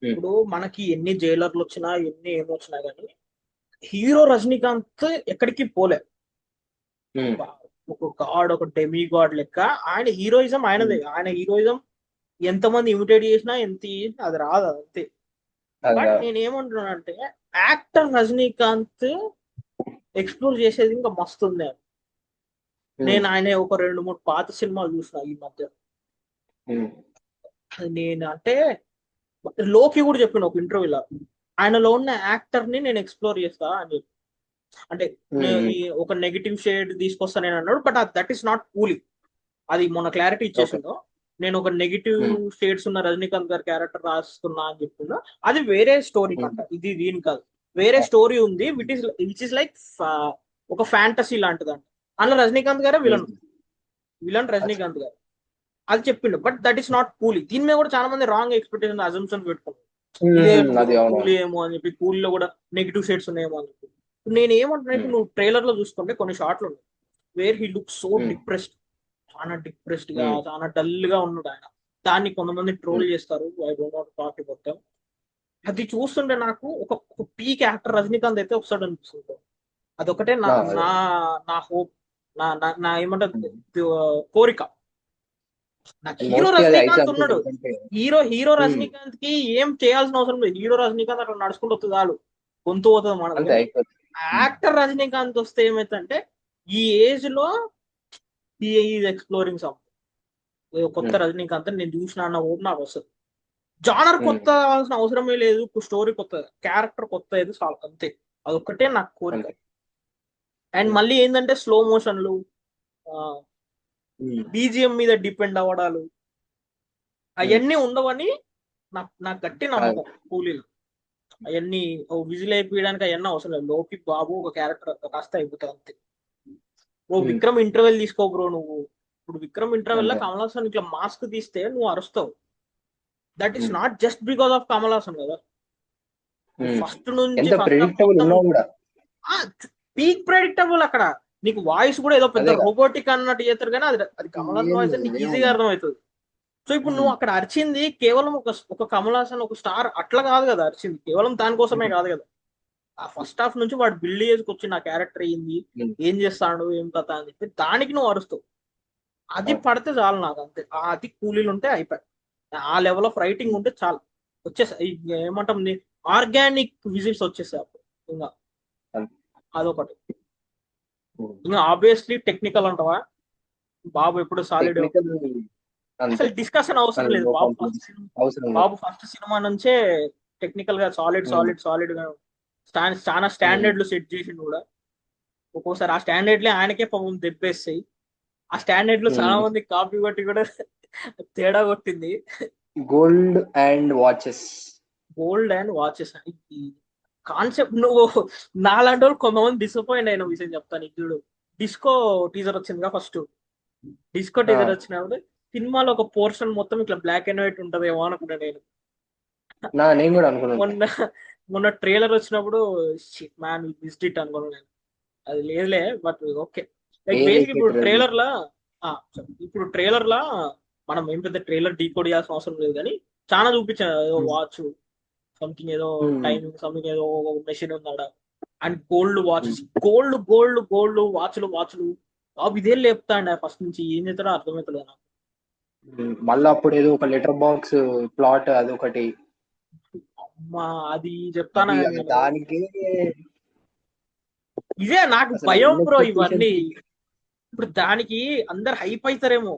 [SPEAKER 1] ఇప్పుడు మనకి ఎన్ని జైలర్లు వచ్చినా ఎన్ని ఏమొచ్చినా కానీ హీరో రజనీకాంత్ ఎక్కడికి పోలే. ఒక గాడ్, ఒక డెమీ గాడ్ లెక్క ఆయన హీరోయిజం ఆయనదే. ఆయన హీరోయిజం ఎంతమంది ఇమిటేట్ చేసినా ఎంత చేసినా అది రాదు, అంతే. బట్ నేను ఏమంటున్నానంటే యాక్టర్ రజనీకాంత్ ఎక్స్ప్లోర్ చేసేది ఇంకా మస్తు ఉంది. నేను ఆయన ఒక 2-3 పాత సినిమాలు చూసిన ఈ మధ్య. నేను అంటే లోకి కూడా చెప్పిన ఒక ఇంటర్వ్యూలో, ఆయనలో ఉన్న యాక్టర్ ని నేను ఎక్స్ప్లోర్ చేస్తా అని చెప్పి. అంటే ఒక నెగిటివ్ షేడ్ తీసుకొస్తా నేను అన్నాడు, but that is not cooling. అది మొన్న క్లారిటీ ఇచ్చేసిందో, నేను ఒక నెగిటివ్ షేడ్స్ ఉన్న రజనీకాంత్ గారి క్యారెక్టర్ రాస్తున్నా అని చెప్తున్నా. అది వేరే స్టోరీ కంట, ఇది దీని కాదు, వేరే స్టోరీ ఉంది విచ్ ఇస్ లైక్ ఒక ఫ్యాంటసీ లాంటిదంట. అందులో రజనీకాంత్ గారే విలన్ రజనీకాంత్ గారు, అది చెప్పిండు. బట్ దట్ ఈస్ నాట్ కూలీ. దీని మీద కూడా చాలా మంది రాంగ్ ఎక్స్పెక్టేషన్ అజంప్షన్స్ పెట్టుకున్నారు. కూలీ ఏమో అని చెప్పి, కూలీలో కూడా నెగిటివ్ షేడ్స్ ఉన్నాయేమో అని చెప్పి. నేను ఏమంటున్నా, ఇప్పుడు నువ్వు ట్రైలర్ లో చూసుకుంటే కొన్ని షాట్లు ఉన్నాయి where he look so depressed, చాలా డిప్రెస్డ్ గా, చాలా డల్ గా ఉన్నాడు ఆయన. దాన్ని కొంతమంది ట్రోల్ చేస్తారు, I don't not talk about them. అది చూస్తుంటే నాకు ఒక పీక్ యాక్టర్ రజనీకాంత్ అయితే వస్తాడు అనిపిస్తుంది. అదొకటే నా నా నా హోప్, నా ఏమంటారు కోరిక. నాకు హీరో రజనీకాంత్ ఉన్నాడు, హీరో రజనీకాంత్ కి ఏం చేయాల్సిన అవసరం లేదు. హీరో రజనీకాంత్ అట్లా నడుచుకుంటూ వస్తుంది, చాలు, గొంతు పోతుంది మనకు. యాక్టర్ రజనీకాంత్ వస్తే ఏమైతుందంటే ఈ ఏజ్ లో ఎక్స్ప్లోరింగ్ సంథింగ్ కొత్త రజనీకాంత్ నేను చూసిన అన్న హోప్ నాకు వస్తుంది. జానర్ కొత్త కావాల్సిన అవసరమే లేదు, స్టోరీ కొత్త, క్యారెక్టర్ కొత్త ఏది చాలు, అంతే. అదొక్కటే నాకు కోరిక. అండ్ మళ్ళీ ఏంటంటే స్లో మోషన్లు, బీజిఎం మీద డిపెండ్ అవ్వడాలు అవన్నీ ఉండవని నాకు గట్టి నమ్మకం. కూలీలు అవన్నీ విజిల్ అయిపోయడానికి అవన్నీ అవసరం లేదు. లోకి బాబు ఒక క్యారెక్టర్ కాస్త అయిపోతుంది, అంతే. ఓ విక్రమ్ ఇంటర్వెల్ తీసుకో బ్రో నువ్వు. ఇప్పుడు విక్రమ్ ఇంటర్వెల్ లో కమల్ హాసన్ ఇట్లా మాస్క్ తీస్తే నువ్వు అరుస్తావు. That is not just because of Kamal Haasan కదా. ఫస్ట్ నుంచి పీక్ ప్రెడిక్టబుల్. అక్కడ నీకు వాయిస్ కూడా ఏదో పెద్ద రోబోటిక్ అన్నట్టు చేస్తారు, కానీ అది కమల్ హాసన్ వాయిస్ నీకు ఈజీగా అర్థమవుతుంది. సో ఇప్పుడు నువ్వు అక్కడ అరిచింది కేవలం ఒక కమల్ హాసన్, ఒక స్టార్ అట్లా కాదు కదా అరిచింది, కేవలం దానికోసమే కాదు కదా. ఆ ఫస్ట్ హాఫ్ నుంచి వాడు బిల్డ్ చేసుకొచ్చి నా క్యారెక్టర్ ఏంది, ఏం చేస్తాడు, ఏం కథ అని చెప్పి దానికి నువ్వు అరుస్తావు. అది పడితే చాలు నాకు, అంతే. అది కూలీలు ఉంటే అయిపోయి, ఆ లెవెల్ ఆఫ్ రైటింగ్ ఉంటే చాలు, వచ్చేసాయి. ఏమంటాం, ఆర్గానిక్ విజిల్స్ వచ్చేసాయి అప్పుడు. ఇంకా అదొకటి. ఇంకా ఆబ్వియస్లీ టెక్నికల్ అంటావా, బాబు ఎప్పుడు సాలిడ్, అసలు డిస్కషన్ అవసరం లేదు. బాబు ఫస్ట్ సినిమా నుంచే టెక్నికల్ గా సాలిడ్ గా చాలా స్టాండర్డ్లు సెట్ చేసిండు కూడా. ఒక్కోసారి ఆ స్టాండర్డ్లే ఆయనకే పాపం దెబ్బేస్తాయి. ఆ స్టాండర్డ్ లో చాలా మంది కాపీ కొట్టి కూడా తేడా కొట్టింది.
[SPEAKER 2] గోల్డ్ అండ్ వాచెస్
[SPEAKER 1] కాన్సెప్ట్ నువ్వు నాలాంటి వాళ్ళు కొంతమంది డిసప్పాయింట్ అయిన విషయం చెప్తాను. చూడు, డిస్కో టీజర్ వచ్చిందిగా, ఫస్ట్ డిస్కో టీజర్ వచ్చినప్పుడు సినిమాలో ఒక పోర్షన్ మొత్తం ఇట్లా బ్లాక్ అండ్ వైట్ ఉంటదేమో అనుకున్నా నేను. మొన్న ట్రైలర్ వచ్చినప్పుడు మ్యాన్ మిస్డ్ ఇట్ అనుకున్నాను నేను. అది లేదులే, బట్ ఓకే. లైక్ బేసిక్ ఇప్పుడు ట్రైలర్ లా మనం ఏం పెద్ద ట్రైలర్ డీకోడ్ చేయాల్సిన అవసరం లేదు, కానీ చాలా చూపించాను. ఏదో వాచ్ సంథింగ్, ఏదో టైమింగ్ సంథింగ్, ఏదో మెషిన్ ఉందాడ, అండ్ గోల్డ్ వాచెస్, గోల్డ్ వాచ్లు బాబు ఇదేం లేపుతాండి ఫస్ట్ నుంచి, ఏం చేస్తాడో అర్థమవుతుంది నాకు.
[SPEAKER 2] మళ్ళీ అప్పుడు ఏదో ఒక లెటర్ బాక్స్ ప్లాట్ అదొకటి,
[SPEAKER 1] అమ్మా అది చెప్తానా
[SPEAKER 2] దానికి
[SPEAKER 1] ఇదే నాకు భయం బ్రో. ఇవన్నీ ఇప్పుడు దానికి అందరు హైప్ అవుతారేమో,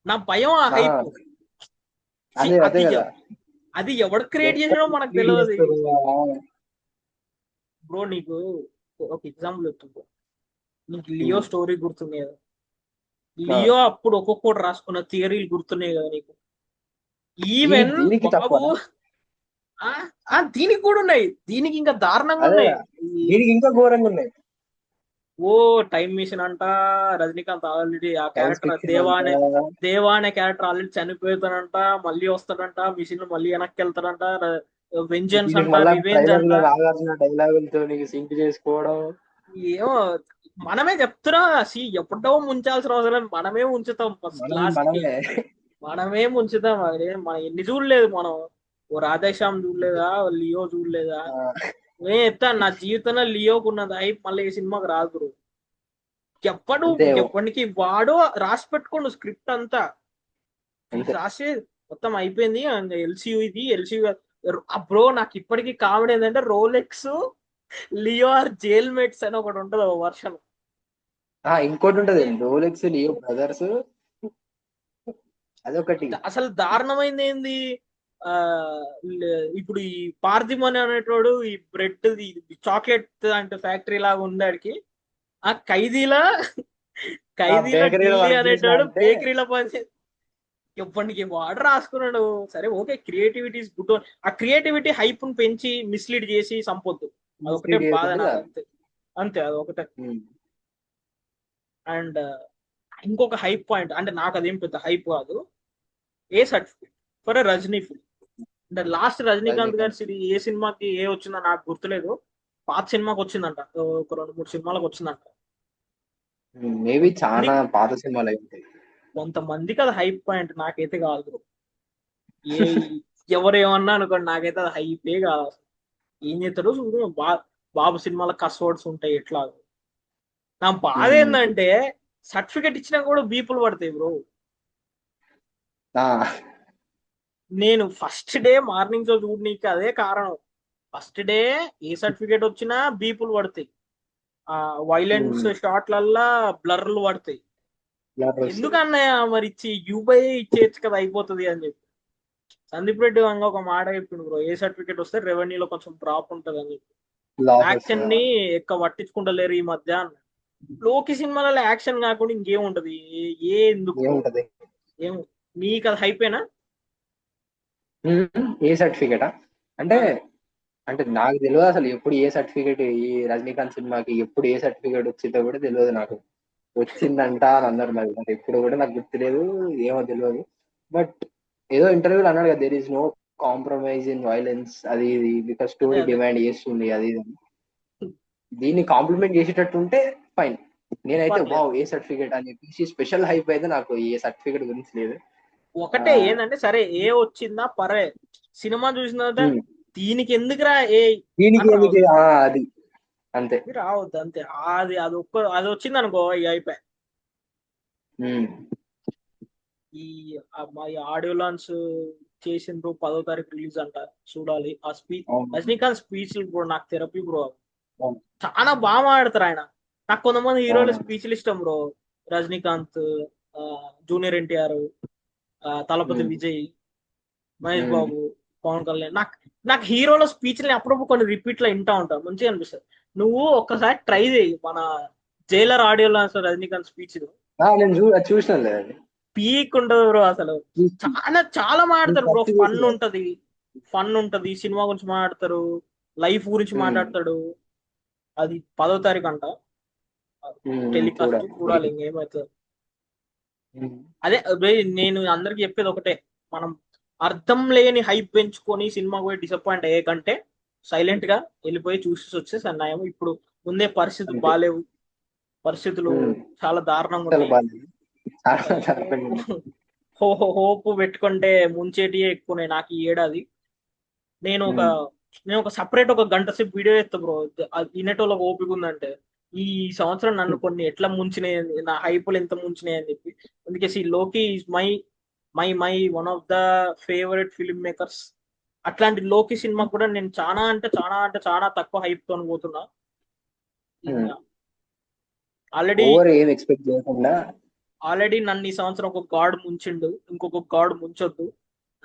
[SPEAKER 1] నా భయం ఆ హైప్. అది ఎవడు క్రియేట్ చేసాడో మనకు తెలియదు బ్రో. నీకు ఒక ఎగ్జాంపుల్ చెప్తుంటా, నీకు లియో స్టోరీ గుర్తున్నాయి కదా. లియో అప్పుడు ఒక్కొక్కటి రాసుకున్న థియరీలు గుర్తున్నాయి కదా నీకు. ఈవెన్ బాబు ఆ ఆ, దీనికి కూడా ఉన్నాయి, దీనికి ఇంకా దారుణంగా
[SPEAKER 2] అదే
[SPEAKER 1] ఉన్నాయి.
[SPEAKER 2] దీనికి ఇంకా ఘోరంగా ఉన్నాయి.
[SPEAKER 1] ఓ టైం మిషన్ అంట, రజనీకాంత్ ఆల్రెడీ ఆ
[SPEAKER 2] సైన్స్
[SPEAKER 1] క్యారెక్టర్
[SPEAKER 2] ఫిక్షన్ అంతా.
[SPEAKER 1] దేవా అనే క్యారెక్టర్ ఆల్రెడీ చనిపోతాడంట, మళ్ళీ వస్తాడంట, మిషన్ మళ్ళీ వెనక్కి వెళ్తాడంట, వెంజన్స్
[SPEAKER 2] దీనికి
[SPEAKER 1] అంట,
[SPEAKER 2] మళ్ళా
[SPEAKER 1] రివెంజ్
[SPEAKER 2] ట్రైలర్
[SPEAKER 1] అంట.
[SPEAKER 2] లో నాగార్జున డైలాగులతో నీకు సింక్ చేసుకోవడం.
[SPEAKER 1] ఏమో మనమే చెప్తున్నాం, ఎప్పుడో ముంచాల్సిన అవసరం లేదు, మనమే ఉంచుతాం ఫస్ట్ లాస్ట్ కి.
[SPEAKER 2] మనమే.
[SPEAKER 1] మనమే ముంచుతాం. అదే మనం ఎన్ని చూడలేదు మనం. ఓ రాధేశ్యామ్ చూడలేదా, ఓ లియో చూడలేదా?
[SPEAKER 2] ఆ,
[SPEAKER 1] నేను చెప్తాను, నా జీవితంలో లియోకు ఉన్నది హైప్ మళ్ళీ ఈ సినిమాకి రాదు bro. చెప్పడు
[SPEAKER 2] అంతే
[SPEAKER 1] ఎప్పటికి వాడు రాసి పెట్టుకోండు స్క్రిప్ట్ అంతా,
[SPEAKER 2] అంతే.
[SPEAKER 1] రాసి మొత్తం అయిపోయింది. ఎల్సీయూ ఇది ఎల్సీయూ. బ్రో నాకు ఇప్పటికీ కామెడీ ఏంటంటే Rolex Leo or jail mates అని ఒకటి ఉంటుంది ఒక వర్షన్.
[SPEAKER 2] ఇంకోటి ఉంటది రోలెక్స్ లియో బ్రదర్స్, అదొకటి.
[SPEAKER 1] అసలు దారుణమైంది ఏంది, ఆ ఇప్పుడు ఈ పార్థిమని అనేటోడు ఈ బ్రెడ్ చాక్లెట్ అంటే ఫ్యాక్టరీ లాగా ఉందాడికి, ఆ ఖైదీల
[SPEAKER 2] బేకరీలో
[SPEAKER 1] ఢిల్లీ
[SPEAKER 2] వర్క్ చేసిన
[SPEAKER 1] అనేటోడు
[SPEAKER 2] అంటే
[SPEAKER 1] బేకరీలో పని ఎప్పటికి వాడు రాసుకున్నాడు. సరే ఓకే, క్రియేటివిటీ ఇస్ గుడ్. ఆ క్రియేటివిటీ హైప్ ను పెంచి మిస్లీడ్ చేసి సంపొద్దు, అదొకటే
[SPEAKER 2] మిస్లీడ్
[SPEAKER 1] బాధ
[SPEAKER 2] చేయకుండా
[SPEAKER 1] నాకు,
[SPEAKER 2] చాలు.
[SPEAKER 1] అంతే. అంతే అదొకటే.
[SPEAKER 2] ఉమ్.
[SPEAKER 1] అండ్ ఇంకొక హైప్ పాయింట్ అంటే నాకు అదేం పెద్ద హైప్ కాదు, ఏ సర్టిఫికేట్ ఫర్ రజనీ ఫిల్మ్. అంటే లాస్ట్ రజనీకాంత్ గారి
[SPEAKER 2] రజనీకాంత్
[SPEAKER 1] ఏ సినిమాకి ఏ వచ్చిందో నాకు గుర్తులేదు, పాత సినిమాకి వచ్చిందంట, ఒక 2-3 సినిమాలకు వచ్చిందంట.
[SPEAKER 2] మేబీ
[SPEAKER 1] కొంతమంది
[SPEAKER 2] చాలా పాత సినిమాలు అయి ఉంటాయి.
[SPEAKER 1] కొంతమందికి అది హైప్ పాయింట్, నాకైతే కాదు. ఏ ఎవరేమన్నా అనుకోండి, నాకైతే అది హైపే కాదు అసలు. ఏం చేస్తాడో చూడు, బాబు సినిమాల కస్వర్డ్స్ ఉంటాయి ఎట్లా. నా బాధ
[SPEAKER 2] ఉమ్.
[SPEAKER 1] ఏంటంటే సర్టిఫికెట్ ఇచ్చినా కూడా బీపులు పడతాయి బ్రో.
[SPEAKER 2] ఆ,
[SPEAKER 1] నేను ఫస్ట్ డే మార్నింగ్ షో చూడనీకి అదే కారణం. ఫస్ట్ డే ఏ సర్టిఫికేట్ వచ్చినా బీపులు పడతాయి, ఆ వైలెన్స్
[SPEAKER 2] ఉమ్.
[SPEAKER 1] షాట్లల్లా బ్లర్లు పడతాయి.
[SPEAKER 2] ఇలా వస్తాయి.
[SPEAKER 1] ఎందుకన్నయ్య మరి ఇచ్చి యూబై ఇచ్చేయచ్చు కదా అయిపోతుంది అని చెప్పి. సందీప్ రెడ్డి వంగ ఒక మాట చెప్పిండు బ్రో, ఏ సర్టిఫికేట్ వస్తే రెవెన్యూలో కొంచెం డ్రాప్ ఉంటుంది అని చెప్పి.
[SPEAKER 2] లాస్
[SPEAKER 1] యాక్షన్
[SPEAKER 2] వస్తుంది.
[SPEAKER 1] ని ఎక్కువ పట్టించుకుంటలేరు ఈ మధ్య అన్నాడు. లోకి సినిమాలలో యాక్షన్ కాకుండా ఇంకేముంటది, ఎందుకు బ్రో?
[SPEAKER 2] ఏముంటది.
[SPEAKER 1] ఏం నీకు అది హైపేనా?
[SPEAKER 2] ఏ సర్టిఫికేటా అంటే, అంటే నాకు తెలియదు అసలు ఎప్పుడు ఏ సర్టిఫికేట్, ఈ రజనీకాంత్ సినిమాకి ఎప్పుడు ఏ సర్టిఫికేట్ వచ్చిందో కూడా తెలియదు నాకు. వచ్చిందంట అని అన్నారు, మరి ఎప్పుడు కూడా నాకు గుర్తులేదు, ఏమో తెలియదు. బట్ ఏదో ఇంటర్వ్యూలో అన్నాడు కదా, there is no compromise in violence, అది ఇది, బికాస్
[SPEAKER 1] అదే
[SPEAKER 2] స్టోరీ
[SPEAKER 1] అదే.
[SPEAKER 2] డిమాండ్ చేస్తుంది అది ఇది అని. దీన్ని కాంప్లిమెంట్ చేసేటట్టు ఉంటే ఫైన్. నేనైతే
[SPEAKER 1] పర్లేదు.
[SPEAKER 2] వావ్ ఏ సర్టిఫికేట్ అని చెప్పేసి స్పెషల్ హైప్ అయితే నాకు ఏ సర్టిఫికేట్ గురించి లేదు. ఆ,
[SPEAKER 1] ఒకటే ఏంటంటే సరే ఏ వచ్చిందా పరే, సినిమా చూసిన తర్వాత
[SPEAKER 2] ఉమ్,
[SPEAKER 1] దీనికి ఎందుకురా ఏ
[SPEAKER 2] దీనికి
[SPEAKER 1] అని
[SPEAKER 2] ఎందుకు
[SPEAKER 1] రావద్దు.
[SPEAKER 2] అది అంతే.
[SPEAKER 1] ఇది రావద్దు అంతే. అది వచ్చింది అనుకో ఇక అయిపోయి.
[SPEAKER 2] ఉమ్,
[SPEAKER 1] ఈ ఆడియో లాంచ్ చేసిండ్రు, 10వ తారీఖు రిలీజ్ అంట, చూడాలి. ఆ స్పీచ్,
[SPEAKER 2] అవును,
[SPEAKER 1] రజనీకాంత్ స్పీచ్లు బ్రో నాకు థెరపీ బ్రో.
[SPEAKER 2] అవును,
[SPEAKER 1] చాలా బాగా మాట్లాడతారు ఆయన. నాకు కొంతమంది హీరోల
[SPEAKER 2] అవును.
[SPEAKER 1] స్పీచ్లు ఇష్టం బ్రో, రజనీకాంత్, ఆ, జూనియర్ ఎన్టీఆర్, తలపతి
[SPEAKER 2] ఉమ్,
[SPEAKER 1] విజయ్, మహేష్
[SPEAKER 2] ఉమ్,
[SPEAKER 1] బాబు, పవన్ కళ్యాణ్. నాకు నాకు హీరోల స్పీచ్లు అప్పుడప్పుడు కొన్ని రిపీట్ లో వింటా ఉంటాను, మంచిగా అనిపిస్తుంది. నువ్వు ఒక్కసారి ట్రై చేయి, మన Jailer audio launch Rajinikanth speech
[SPEAKER 2] నేను అది చూసినాను లేదండి.
[SPEAKER 1] పీక్ ఉంటది బ్రో అసలు. చాలా చాలా మాట్లాడతారు బ్రో, ఫన్ ఉంటది, సినిమా గురించి మాట్లాడతారు, లైఫ్ గురించి మాట్లాడతాడు. అది 10వ తారీఖు అంట టెలికాస్ట్,
[SPEAKER 2] చూడాలి.
[SPEAKER 1] చూడాలి ఇంకేమవుతుంది.
[SPEAKER 2] ఉమ్,
[SPEAKER 1] అదే అదే నేను అందరికి చెప్పేది ఒకటే, మనం అర్థం లేని హైప్ పెంచుకొని సినిమాకి పోయి డిసప్పాయింట్ అయ్యే కంటే సైలెంట్ గా వెళ్ళిపోయి చూసి వచ్చే సన్నాయం. ఇప్పుడు ముందే పరిస్థితులు
[SPEAKER 2] అంతే.
[SPEAKER 1] బాగాలేవు, పరిస్థితులు
[SPEAKER 2] ఉమ్,
[SPEAKER 1] చాలా దారుణంగా
[SPEAKER 2] చాలా
[SPEAKER 1] ఉన్నాయి.
[SPEAKER 2] బాగుంది. చాలా
[SPEAKER 1] హోప్
[SPEAKER 2] సరిపోయింది.
[SPEAKER 1] హోప్ పెట్టుకుంటే ముంచేటియే ఎక్కువనే నాకు ఈ ఏడాది. నేను ఒక
[SPEAKER 2] ఉమ్,
[SPEAKER 1] నేను ఒక సపరేట్ ఒక గంట సేపు వీడియో ఎత్తా బ్రో, వినేటోళ్ళకి ఓపిక ఉందంటే. ఈ సంవత్సరం నన్ను కొన్ని ఎట్లా ముంచినాయి, నా హైపులు ఎంత ముంచినాయి అని చెప్పి. అందుకే లోకి is my my my one of the favourite film makers. అట్లాంటి లోకి సినిమా కూడా నేను చాలా తక్కువ హైప్ తోని పోతున్నా. ఆల్రెడీ
[SPEAKER 2] ఓవర్ ఏం ఎక్స్పెక్ట్ చేయకుండా.
[SPEAKER 1] ఆల్రెడీ నన్ను ఈ సంవత్సరం ఒక గాడ్ ముంచిండు, ఇంకొక గాడ్ ముంచొద్దు.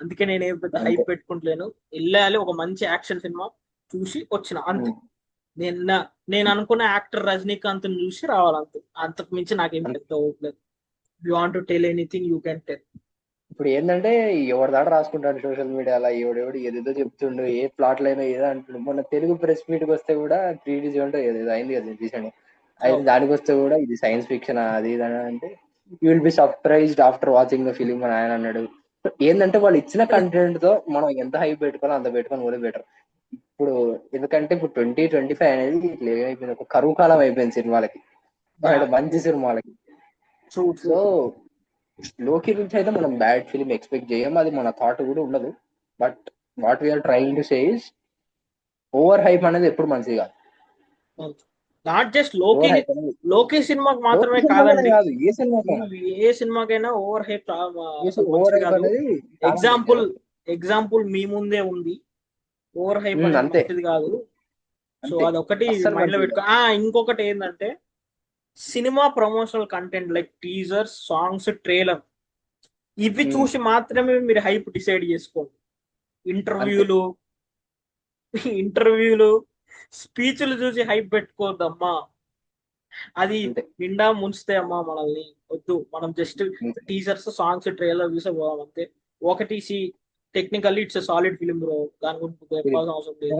[SPEAKER 1] అందుకే నేను ఏం పెద్ద హైప్
[SPEAKER 2] అంతే.
[SPEAKER 1] పెట్టుకుంటలేను. వెళ్ళాలి ఒక మంచి యాక్షన్ సినిమా చూసి వచ్చిన అంతే.
[SPEAKER 2] ఉమ్,
[SPEAKER 1] నేను నేను అనుకున్న యాక్టర్ రజనీకాంత్ చూసి రావాలి అంతే. అంతకు మించి నాకేం
[SPEAKER 2] అంతే.
[SPEAKER 1] పెద్ద హోప్ లేదు. You want to tell anything you can tell.
[SPEAKER 2] ఇప్పుడు ఏంటంటే ఎవరి దాట రాసుకుంటాడు సోషల్ మీడియాలో, ఎవడెవడు ఏదేదో చెప్తుండు, ఏ ప్లాట్లు అయినా ఏదో అంటుండు. మొన్న తెలుగు ప్రెస్ మీట్కి వస్తే కూడా 3D జోన్ ఏదేదో అయింది కదా రీసెంట్. అయితే దానికి వస్తే కూడా ఇది సైన్స్ ఫిక్షన్ అది ఇది అని అంటే you will be surprised after watching the film అని ఆయన అన్నాడు. ఏంటంటే వాళ్ళు ఇచ్చిన కంటెంట్ తో మనం ఎంత హైప్ పెట్టుకోవాలో అంత పెట్టుకొని కూడా బెటర్. ఇప్పుడు ఎందుకంటే ఇప్పుడు 2025 అనేది ఇట్లా ఏమైపోయింది, ఒక కరువు కాలం అయిపోయింది సినిమాలకి, మంచి సినిమాలకి. సో లోకి నుంచి అయితే మనం బ్యాడ్ ఫిలిం ఎక్స్పెక్ట్ చేయం, అది మన థాట్ కూడా ఉండదు. But what we are trying to say is over hype అనేది ఎప్పుడు మంచిది కాదు.
[SPEAKER 1] నాట్ జస్ట్ లోకి, లోకి సినిమాకి మాత్రమే కాదండి, ఏ సినిమాకైనా ఓవర్ హైప్ కాదు. ఎగ్జాంపుల్ మీ ముందే ఉంది, ఓవర్ హైప్ అనేది కాదు. సో అదొకటి మైండ్ లో పెట్టుకో. ఇంకొకటి ఏంటంటే cinema promotional content like teaser, songs, trailer ఇవి చూసి మాత్రమే మీరు హైప్ డిసైడ్ చేసుకోండి. ఇంటర్వ్యూలు స్పీచ్లు చూసి హైప్ పెట్టుకోవద్దమ్మా, అది నిండా ముంచితే అమ్మా మనల్ని. వద్దు, మనం జస్ట్ టీజర్స్, సాంగ్స్, ట్రైలర్ చూసే పోదాం అంతే. ఒకటి technically it's solid film bro, దాని గురించి చెప్పాల్సిన అవసరం లేదు.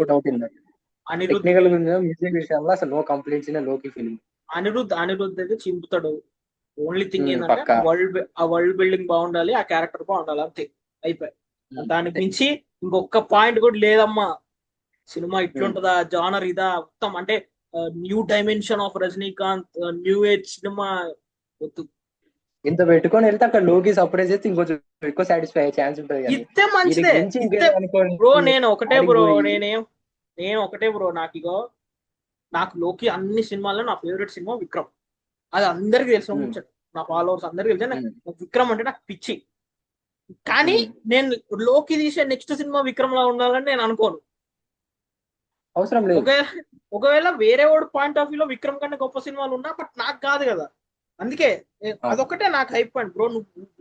[SPEAKER 1] అనిరుద్ధ్ అయితే చింపుతాడు. ఓన్లీ థింగ్ ఏంటంటే వరల్డ్ బిల్డింగ్ బాగుండాలి, ఆ క్యారెక్టర్ బాగుండాలి, అంతే, అయిపోయి. దానికి మించి ఇంకొక పాయింట్ కూడా లేదమ్మా. సినిమా ఇట్లుంటదా, జానర్ ఇదా, మొత్తం అంటే new dimension of Rajinikanth, new age cinema వద్దు. ఇంత పెట్టుకొని వెళ్తే అక్కడ లోకి సర్ప్రైజ్ అయితే ఇంకొంచెం ఎక్కువ సాటిస్ఫై అయ్యే ఛాన్స్ ఉంటుంది. ఇస్తే మంచిదే బ్రో. నేను ఒకటే బ్రో, నాకు లోకి అన్ని సినిమాల్లో నా ఫేవరెట్ సినిమా విక్రమ్. అది అందరికి తెలిసిన ముచ్చట, నా ఫాలోవర్స్ అందరికి తెలిసిన. విక్రమ్ అంటే నాకు పిచ్చి. కానీ నేను లోకి తీసే నెక్స్ట్ సినిమా విక్రమ్ లా ఉండాలని నేను అనుకోను. అవసరం లేదు. ఒకవేళ వేరే వాడు పాయింట్ ఆఫ్ వ్యూలో విక్రమ్ కంటే గొప్ప సినిమాలు ఉన్నా, బట్ నాకు కాదు కదా. అందుకే అదొకటే నాకు హైప్ పాయింట్ బ్రో.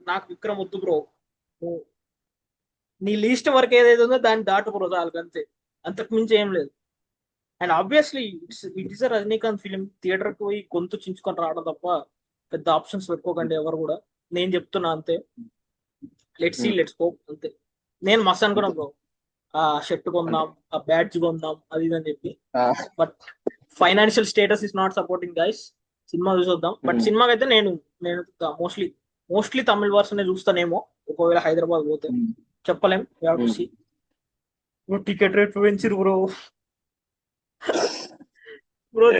[SPEAKER 1] నాకు విక్రమ్ వద్దు బ్రో, నీ లీస్ట్ వర్క్ ఏదైతే ఉందో దాన్ని దాటు బ్రో, చాలు అంతే, అంతకు మించి ఏం లేదు. And obviously it is a Rajinikanth film. థియేటర్కి పోయి గొంతు చించుకొని రావడం తప్ప పెద్ద ఆప్షన్స్ పెట్టుకోకండి ఎవరు కూడా, నేను చెప్తున్నా అంతే. లెట్స్ హోప్ అంతే. నేను మస్త్ అనుకున్నాను బ్రో, ఆ షర్ట్ కొందాం, ఆ బ్యాడ్జ్ కొందాం, అది ఇది అని చెప్పి. But financial status is not supporting guys. Cinema చూసొద్దాం. బట్ సినిమాకి అయితే నేను మోస్ట్లీ తమిళ వర్షన్ చూస్తానేమో, ఒకవేళ హైదరాబాద్ పోతే. చెప్పలేం, టికెట్ రేట్ పెంచిరు బ్రో.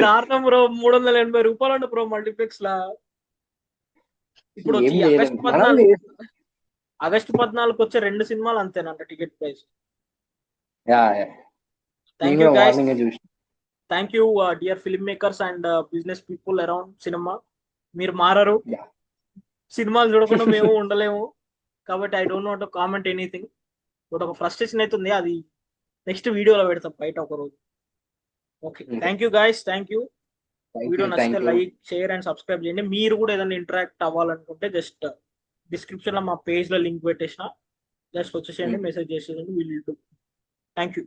[SPEAKER 1] దారుణం బ్రో, 380 రూపాయలు అంట బ్రో మల్టీప్లెక్స్ లా. ఇప్పుడు వచ్చి ఆగస్టు 14 వచ్చే 2 సినిమాలు అంతేనంట ticket price. Thank you dear film makers and business people around cinema. మీరు మారరు, సినిమాలు చూడకుండా మేము ఉండలేము. కాబట్టి I don't want to comment anything. But ఒక ఫ్రస్ట్రేషన్ అవుతుంది, అది నెక్స్ట్ వీడియోలో పెడతాం బయట ఒక రోజు. Okay, thank you guys, thank you. Video నచ్చితే లైక్, షేర్ అండ్ సబ్స్క్రైబ్ చేయండి. మీరు కూడా ఏదైనా ఇంటరాక్ట్ అవ్వాలనుకుంటే జస్ట్ డిస్క్రిప్షన్ లో మా పేజ్ లో లింక్ పెట్టేసిన, జస్ట్ వచ్చేసేయండి, మెసేజ్ చేసేయండి. Will do. Thank you.